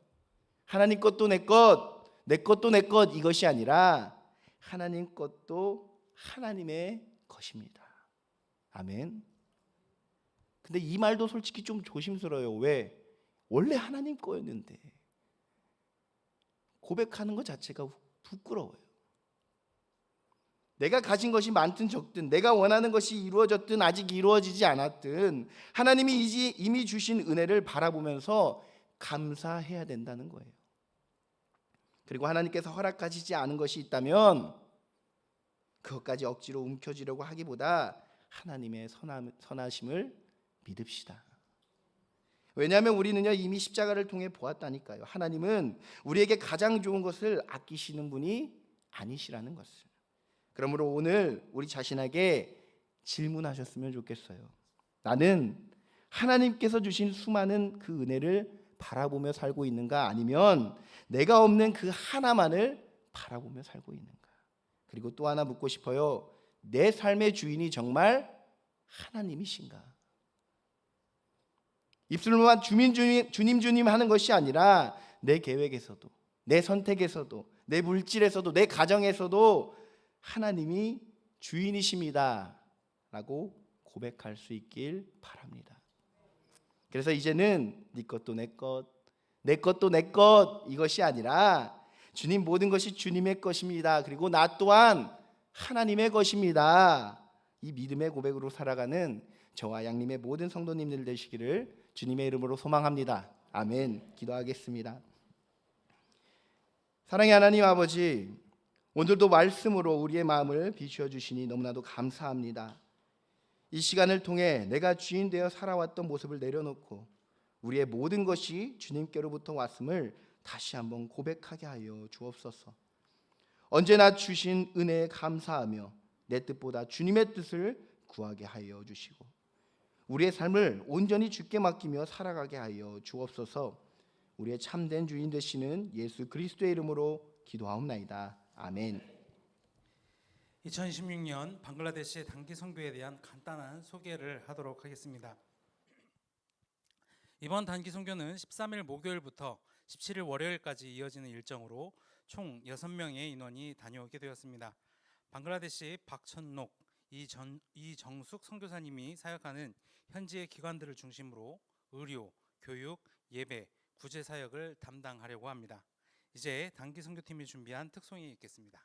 하나님 것도 내 것, 내 것도 내 것, 이것이 아니라 하나님 것도 하나님의 것입니다. 아멘. 근데 이 말도 솔직히 좀 조심스러워요. 왜? 원래 하나님 거였는데 고백하는 것 자체가 부끄러워요. 내가 가진 것이 많든 적든, 내가 원하는 것이 이루어졌든 아직 이루어지지 않았든 하나님이 이미 주신 은혜를 바라보면서 감사해야 된다는 거예요. 그리고 하나님께서 허락하시지 않은 것이 있다면 그것까지 억지로 움켜쥐려고 하기보다 하나님의 선하심을 믿읍시다. 왜냐하면 우리는요 이미 십자가를 통해 보았다니까요. 하나님은 우리에게 가장 좋은 것을 아끼시는 분이 아니시라는 것을. 그러므로 오늘 우리 자신에게 질문하셨으면 좋겠어요. 나는 하나님께서 주신 수많은 그 은혜를 바라보며 살고 있는가, 아니면 내가 없는 그 하나만을 바라보며 살고 있는가? 그리고 또 하나 묻고 싶어요. 내 삶의 주인이 정말 하나님이신가? 입술로만 주님 하는 것이 아니라 내 계획에서도, 내 선택에서도, 내 물질에서도, 내 가정에서도 하나님이 주인이십니다 라고 고백할 수 있길 바랍니다. 그래서 이제는 네 것도 내 것, 내 것도 내 것, 이것이 아니라 주님, 모든 것이 주님의 것입니다. 그리고 나 또한 하나님의 것입니다. 이 믿음의 고백으로 살아가는 저와 양님의 모든 성도님들 되시기를 주님의 이름으로 소망합니다. 아멘. 기도하겠습니다. 사랑의 하나님 아버지, 오늘도 말씀으로 우리의 마음을 비추어 주시니 너무나도 감사합니다. 이 시간을 통해 내가 주인 되어 살아왔던 모습을 내려놓고 우리의 모든 것이 주님께로부터 왔음을 다시 한번 고백하게 하여 주옵소서. 언제나 주신 은혜에 감사하며 내 뜻보다 주님의 뜻을 구하게 하여 주시고 우리의 삶을 온전히 주께 맡기며 살아가게 하여 주옵소서. 우리의 참된 주인 되시는 예수 그리스도의 이름으로 기도하옵나이다. 아멘. 2016년 방글라데시 단기 선교에 대한 간단한 소개를 하도록 하겠습니다. 이번 단기 선교는 13일 목요일부터 17일 월요일까지 이어지는 일정으로 총 6명의 인원이 다녀오게 되었습니다. 방글라데시 박천록, 이정숙 선교사님이 사역하는 현지의 기관들을 중심으로 의료, 교육, 예배, 구제 사역을 담당하려고 합니다. 이제 단기 선교팀이 준비한 특송이 있겠습니다.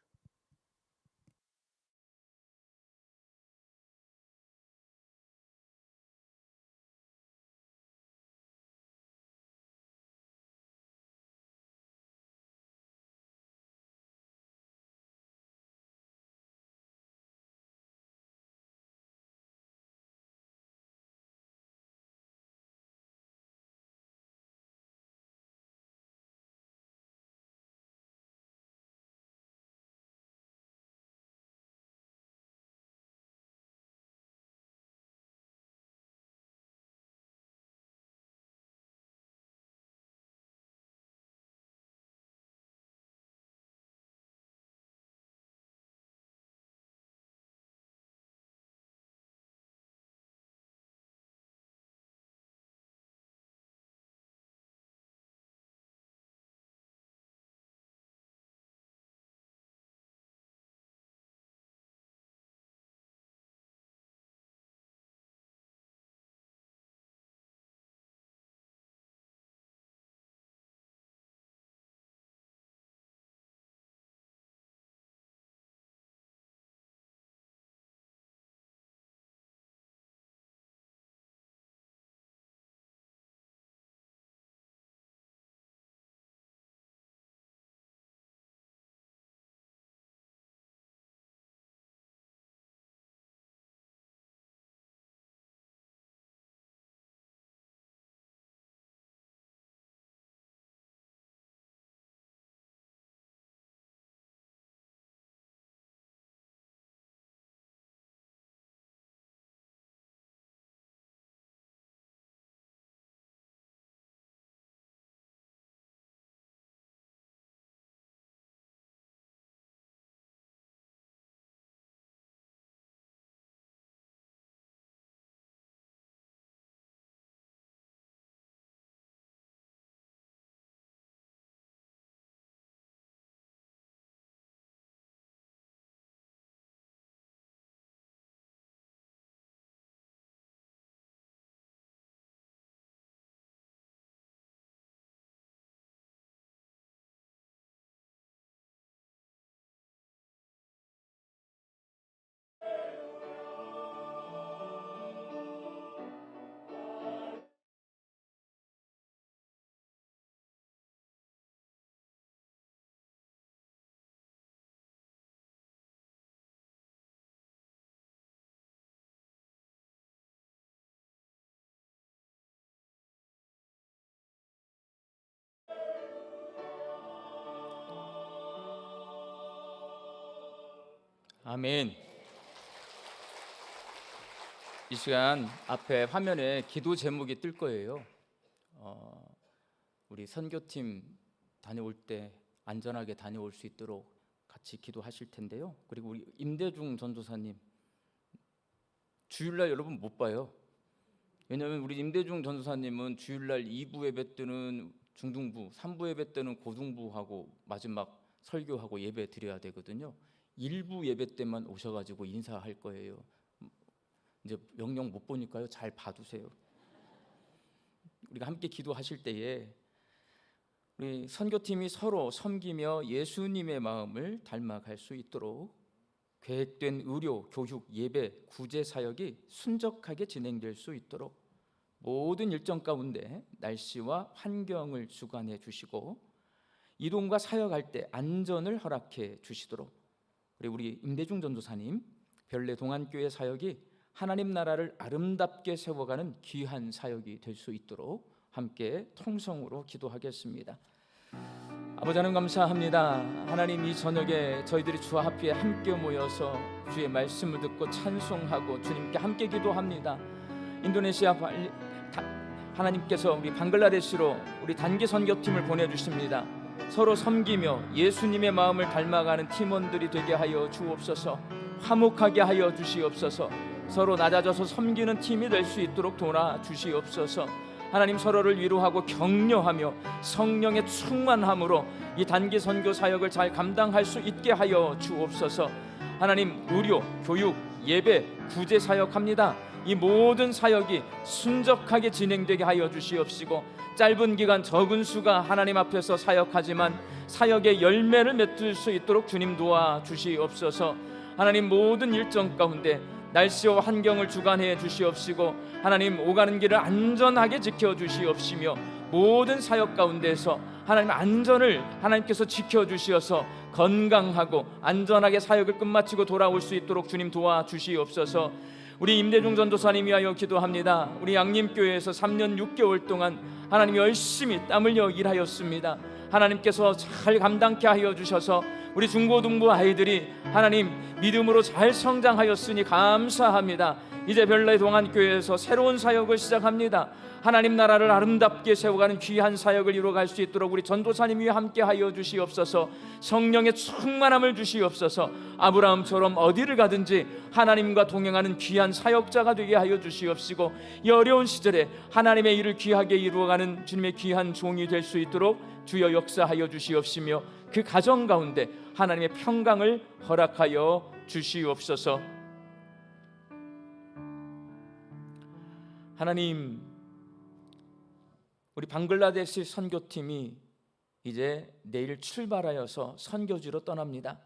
아멘. 이 시간 앞에 화면에 기도 제목이 뜰 거예요. 우리 선교팀 다녀올 때 안전하게 다녀올 수 있도록 같이 기도하실 텐데요. 그리고 우리 임대중 전도사님 주일날 여러분 못 봐요. 왜냐하면 우리 임대중 전도사님은 주일날 2부 예배 때는 중등부, 3부 예배 때는 고등부하고 마지막 설교하고 예배 드려야 되거든요. 1부 예배 때만 오셔가지고 인사할 거예요. 이제 영영 못 보니까요. 잘 봐두세요. 우리가 함께 기도하실 때에 우리 선교팀이 서로 섬기며 예수님의 마음을 닮아갈 수 있도록 계획된 의료, 교육, 예배, 구제 사역이 순적하게 진행될 수 있도록 모든 일정 가운데 날씨와 환경을 주관해 주시고 이동과 사역할 때 안전을 허락해 주시도록 우리 임대중 전도사님 별내 동안교회 사역이 하나님 나라를 아름답게 세워가는 귀한 사역이 될 수 있도록 함께 통성으로 기도하겠습니다. 아버지 하나님 감사합니다. 하나님 이 저녁에 저희들이 주 앞에 함께 모여서 주의 말씀을 듣고 찬송하고 주님께 함께 기도합니다. 인도네시아 하나님께서 우리 방글라데시로 우리 단기 선교팀을 보내주십니다. 서로 섬기며 예수님의 마음을 닮아가는 팀원들이 되게 하여 주옵소서. 화목하게 하여 주시옵소서. 서로 낮아져서 섬기는 팀이 될 수 있도록 도와주시옵소서. 하나님 서로를 위로하고 격려하며 성령의 충만함으로 이 단기 선교 사역을 잘 감당할 수 있게 하여 주옵소서. 하나님 의료, 교육, 예배, 구제 사역합니다. 이 모든 사역이 순적하게 진행되게 하여 주시옵시고 짧은 기간 적은 수가 하나님 앞에서 사역하지만 사역의 열매를 맺을 수 있도록 주님 도와주시옵소서. 하나님 모든 일정 가운데 날씨와 환경을 주관해 주시옵시고 하나님 오가는 길을 안전하게 지켜주시옵시며 모든 사역 가운데서 하나님 안전을 하나님께서 지켜주시어서 건강하고 안전하게 사역을 끝마치고 돌아올 수 있도록 주님 도와주시옵소서. 우리 임대중 전도사님 위하여 기도합니다. 우리 양림교회에서 3년 6개월 동안 하나님 열심히 땀 흘려 일하였습니다. 하나님께서 잘 감당케 하여 주셔서 우리 중고등부 아이들이 하나님 믿음으로 잘 성장하였으니 감사합니다. 이제 별내 동안교회에서 새로운 사역을 시작합니다. 하나님 나라를 아름답게 세워가는 귀한 사역을 이루어갈 수 있도록 우리 전도사님이 함께 하여 주시옵소서. 성령의 충만함을 주시옵소서. 아브라함처럼 어디를 가든지 하나님과 동행하는 귀한 사역자가 되게 하여 주시옵시고 이 어려운 시절에 하나님의 일을 귀하게 이루어가는 주님의 귀한 종이 될 수 있도록 주여 역사하여 주시옵시며 그 가정 가운데 하나님의 평강을 허락하여 주시옵소서. 하나님 우리 방글라데시 선교팀이 이제 내일 출발하여서 선교지로 떠납니다.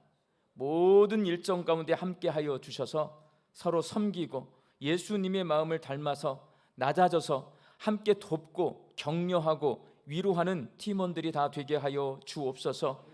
모든 일정 가운데 함께하여 주셔서 서로 섬기고 예수님의 마음을 닮아서 낮아져서 함께 돕고 격려하고 위로하는 팀원들이 다 되게 하여 주옵소서.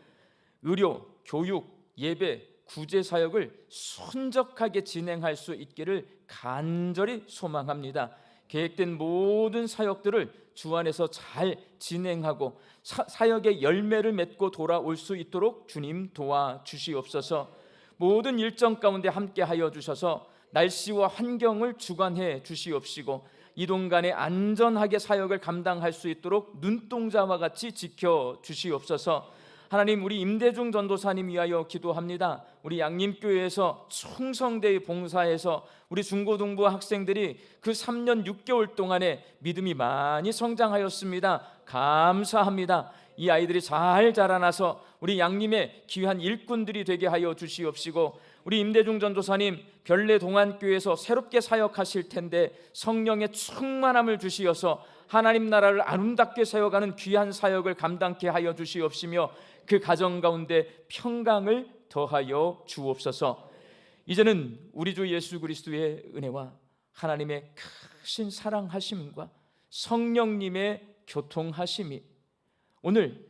의료, 교육, 예배, 구제 사역을 순적하게 진행할 수 있기를 간절히 소망합니다. 계획된 모든 사역들을 주 안에서 잘 진행하고 사역의 열매를 맺고 돌아올 수 있도록 주님 도와주시옵소서. 모든 일정 가운데 함께하여 주셔서 날씨와 환경을 주관해 주시옵시고 이동 간에 안전하게 사역을 감당할 수 있도록 눈동자와 같이 지켜 주시옵소서. 하나님 우리 임대중 전도사님 위하여 기도합니다. 우리 양림교회에서 충성되이 봉사해서 우리 중고등부 학생들이 그 3년 6개월 동안에 믿음이 많이 성장하였습니다. 감사합니다. 이 아이들이 잘 자라나서 우리 양림의 귀한 일꾼들이 되게 하여 주시옵시고 우리 임대중 전도사님 별내 동안교회에서 새롭게 사역하실 텐데 성령의 충만함을 주시어서 하나님 나라를 아름답게 세워가는 귀한 사역을 감당케 하여 주시옵시며 그 가정 가운데 평강을 더하여 주옵소서. 이제는 우리 주 예수 그리스도의 은혜와 하나님의 크신 사랑하심과 성령님의 교통하심이 오늘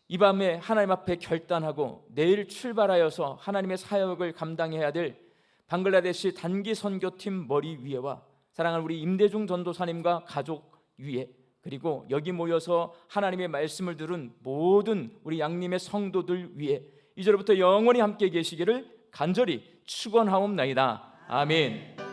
이 밤에 하나님 앞에 결단하고 내일 출발하여서 하나님의 사역을 감당해야 될 방글라데시 단기 선교팀 머리 위에와 사랑하는 우리 임대중 전도사님과 가족 위에 그리고 여기 모여서 하나님의 말씀을 들은 모든 우리 양림의 성도들 위에 이제로부터 영원히 함께 계시기를 간절히 축원하옵나이다. 아멘.